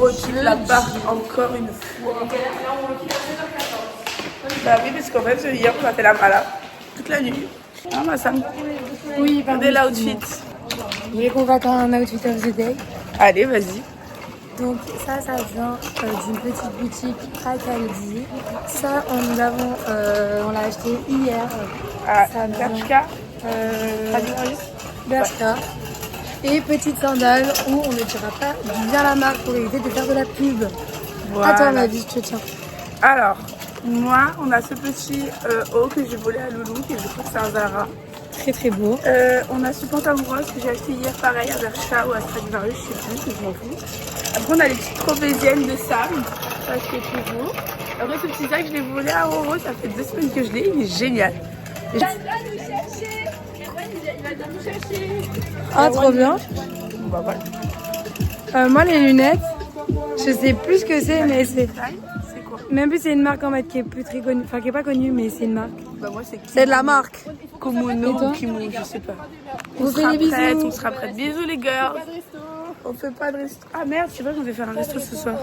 retire la barre encore une fois. Bah oui, parce qu'en fait, hier, on a fait la mala toute la nuit. Ah, ma Sam. Oui, Regardez l'outfit. Vous voulez qu'on va dans un outfit of the day? Allez, vas-y. Donc ça vient d'une petite boutique à Caldy. Ça, on l'a acheté hier. Ah, ça vient, Bershka. Bershka. Et petite sandale où on ne dira pas bien la marque pour éviter de faire de la pub. Voilà. Attends, ma vie, je te tiens. Alors, moi, on a ce petit haut que j'ai volé à Loulou, qui je crois que c'est un Zara. Très très beau. On a ce pantalon rose que j'ai acheté hier, pareil, à Bershka ou à Stradivarius, je sais plus, je m'en fous. Après, on a les petites tropéziennes de Sam, ça c'est plus beau. Après, ce petit sac, je l'ai volé à Roro, ça fait 2 semaines que je l'ai, il est génial. Il va nous chercher. Il va nous chercher. Ah, trop bien. Bon, bah voilà. Moi, les lunettes, je sais plus ce que c'est, mais c'est... C'est quoi? Même plus, c'est une marque en fait qui est plus très connue. Enfin, qui est pas connue, mais c'est une marque. Bah moi, c'est C'est de la marque. Komono ou Kimo, je sais pas. On fait des bisous. On sera prêtes. Bisous les girls. On fait pas de resto. Ah merde, je sais pas qu'on devait faire un resto ce soir.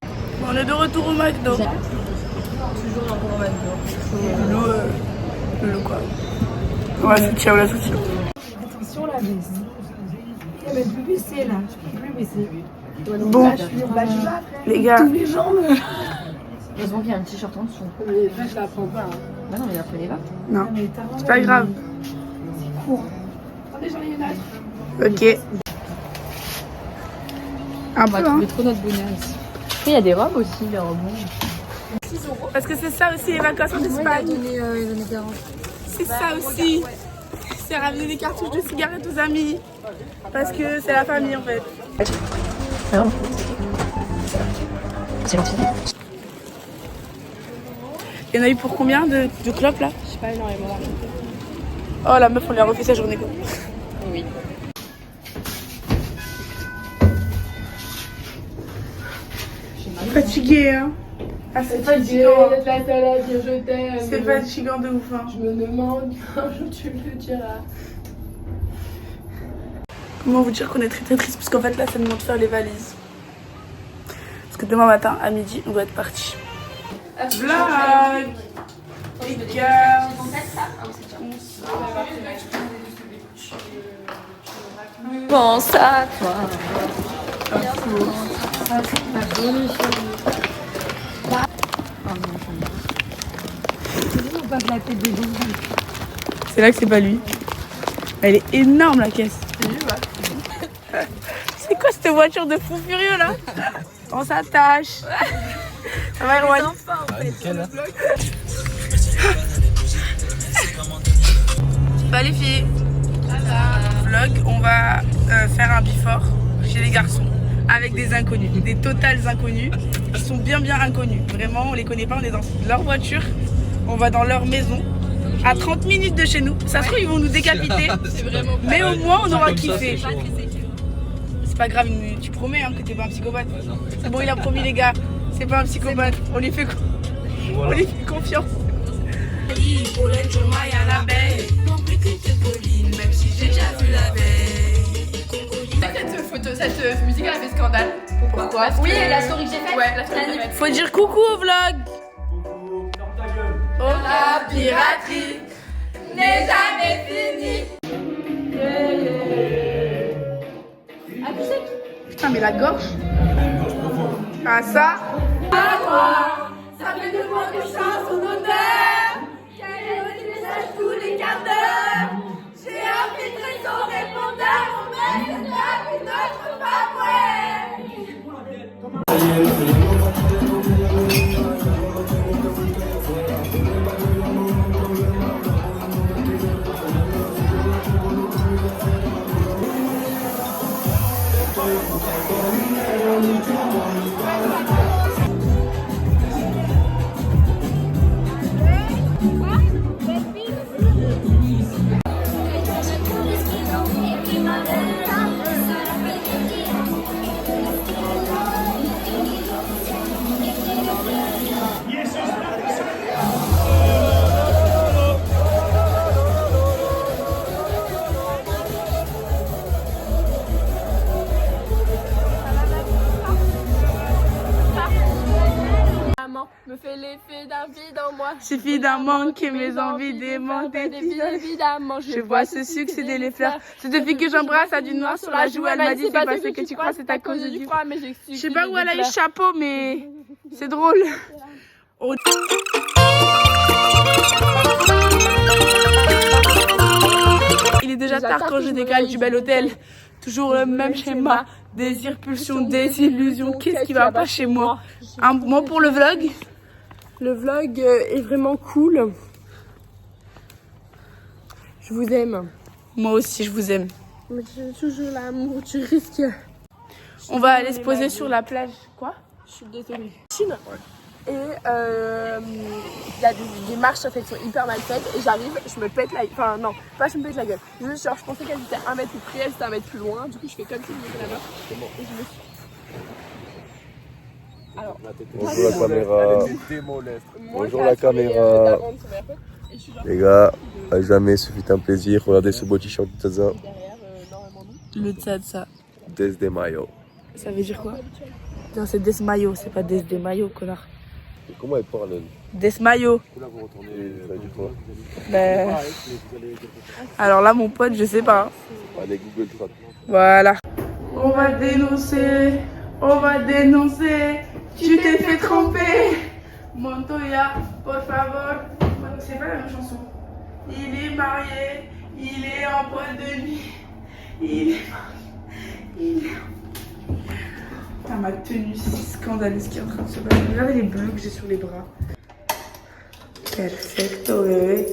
Bon, on est de retour au McDo. Toujours encore au McDo. Le quoi. Ouais, c'est ciao la souci. Attention la baisse. Elle va plus baisser là. Je peux plus baisser. Bon, les gars. Tous les jambes. Heureusement qu'il y a un t-shirt en dessous. Mais là, je la prends pas. Hein. Bah non, mais il a pris les vagues. Non, c'est pas grave. C'est court. Attendez, j'en ai une autre. Ok. Un On peu, va hein. trouver trop notre bonheur ici. Après, il y a des robes aussi, les robes. Parce que c'est ça aussi les vacances en Moi, il a Espagne. donné 40. C'est ça aussi. C'est ramener des cartouches de cigarettes aux amis. Parce que c'est la famille en fait. C'est gentil. Il y en a eu pour combien de clopes là? Je sais pas énormément. Oh la meuf, on lui a refait sa journée quoi. Oui. Fatigué hein. Ah c'est fatigant. D'être la seule à dire je t'aime. C'est fatigant de ouf hein. Je me demande un jour tu me le diras. Comment vous dire qu'on est très très triste parce qu'en fait là ça demande de faire les valises. Parce que demain matin à midi on doit être parti. Vlog. Les gars. Pense à toi. On passe la tête des gens. C'est là que c'est pas lui. Elle est énorme la caisse. C'est quoi cette voiture de fou furieux là? On s'attache. Ça va Erwan? Bah les filles, vlog, on va faire un before chez les garçons avec des inconnus, des totales inconnus. Ils sont bien inconnus, vraiment on les connaît pas, on est dans leur voiture, on va dans leur maison, à 30 minutes de chez nous. Ça se trouve ils vont nous décapiter, mais au moins on aura kiffé. C'est pas grave, tu promets hein, que t'es pas un psychopathe. C'est bon, il a promis les gars, c'est pas un psychopathe, on lui fait confiance. Pour les Jomai à la baie, non plus que t'es Pauline, même si j'ai déjà vu la veille. Cette musique elle a fait scandale. Pourquoi? Oui, la story que j'ai faite. Ouais, la story que j'ai faite. Faut dire coucou au vlog. Oh la piraterie n'est jamais finie. Putain mais la gorge. Ah ça. À toi, ça fait 2 mois que je chante son odeur. J'ai des messages tous les quarts d'heure. J'ai infiltré son répondeur. On met cette table une autre pas me fait l'effet d'un vide en moi. Suffit d'un manque et mes envies démentées. Évidemment, Je vois ce succéder les fleurs. Cette fille que j'embrasse a du noir sur la joue. Elle m'a dit c'est pas ce que tu crois, c'est à cause du froid. mais Je sais pas où elle a eu le chapeau, mais c'est drôle. Oh. Il est déjà tard quand je décale du bel hôtel. Toujours le même schéma. Désir, pulsion, désillusion. Qu'est-ce qui va pas chez moi? Un mot pour le vlog? Le vlog est vraiment cool. Je vous aime. Moi aussi, je vous aime. Mais c'est toujours l'amour, tu risques. On va aller se poser sur la plage. Quoi? Je suis désolée. Chine. Et il y a des marches en fait qui sont hyper mal faites et j'arrive, je me pète la gueule. Enfin non, pas je me pète la gueule. Juste genre je pensais qu'elle était 1 mètre plus près, elle était 1 mètre plus loin. Du coup je fais comme si j'étais là-bas. Et je me suis... Alors, bonjour la caméra. Bonjour la caméra. Les gars, à jamais ce fut un plaisir. Regardez ce beau t-shirt de Taza. Le Tsadza. Desde Mayo. Ça veut dire quoi? Non, c'est Desmayo, c'est pas Desmayo, connard. Comment elle parle elle? Desmayo. Ça veut dire quoi? Ben... Alors là, mon pote, je sais pas. Allez, Google Trad. Voilà. On va dénoncer, on va dénoncer. Tu t'es fait tromper. Montoya, por favor. C'est pas la même chanson. Il est marié, il est en boîte de nuit. Il est marié, il est... Ah, ma tenue, c'est scandaleux ce qui est en train de se passer. Regardez les bleus que j'ai sur les bras. Perfecto, bébé.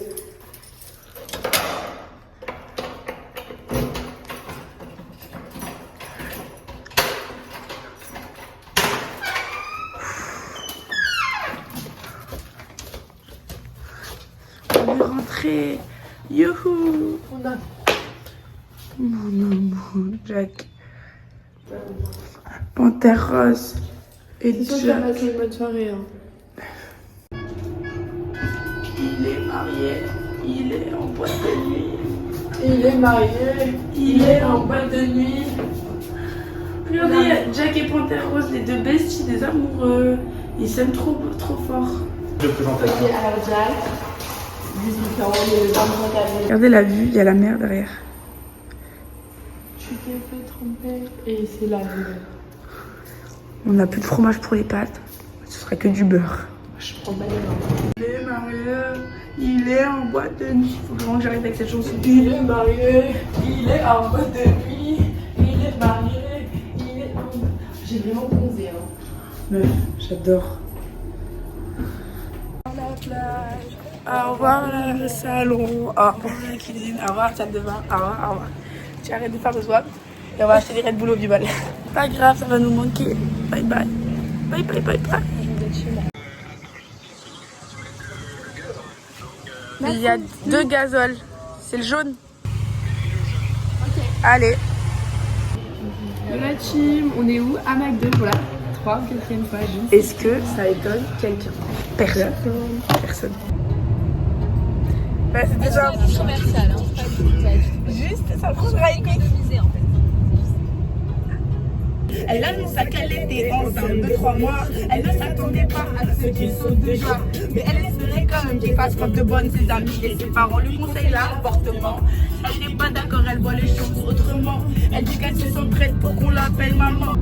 On est rentré. Youhou. On a... Mon amour, Jack. Panthère rose et Jack. une bonne soirée. Il est marié, il est en boîte de nuit. Il est marié, Il est en boîte de nuit. Regardez, Jack et Panthère rose, les deux besties, des amoureux. Ils s'aiment trop, trop fort. Je présente à vous. alors Jack, 18 ans, il est 25 années. Regardez la vue, il y a la mer derrière. Tu t'es fait tromper et c'est la vie. On n'a plus de fromage pour les pâtes. Ce sera que du beurre. Je prends pas les mains. Il est marié, il est en boîte de nuit. Faut vraiment que j'arrête avec cette chanson. Il est marié, il est en boîte de nuit. Il est marié, il est en... J'ai vraiment bronzé. Meuf, j'adore. La plage. Au revoir le salon. Au revoir la cuisine. Au revoir la salle de bain. Au revoir, au revoir. Tu arrêtes de faire le swap et on va acheter des Red Bull au Bibal. Pas grave, ça va nous manquer. Bye bye. Bye bye bye bye. Il y a 2 gazoles. C'est le jaune. Ok. Allez. La team, on est où? À McDo, voilà. 3 ou 4e fois. Est-ce que ça étonne quelqu'un? Personne. Personne. Bah, c'est déjà commercial, hein. juste, ça prendra économiser en fait. Elle annonça qu'elle était enceinte de 3 mois. Elle ne s'attendait pas à ce qu'il saute de joie. Mais elle espérait quand même qu'il fasse preuve de bonne. Ses amis et ses parents lui conseillent l'avortement. Elle n'est pas d'accord, elle voit les choses autrement. Elle dit qu'elle se sent prête pour qu'on l'appelle maman.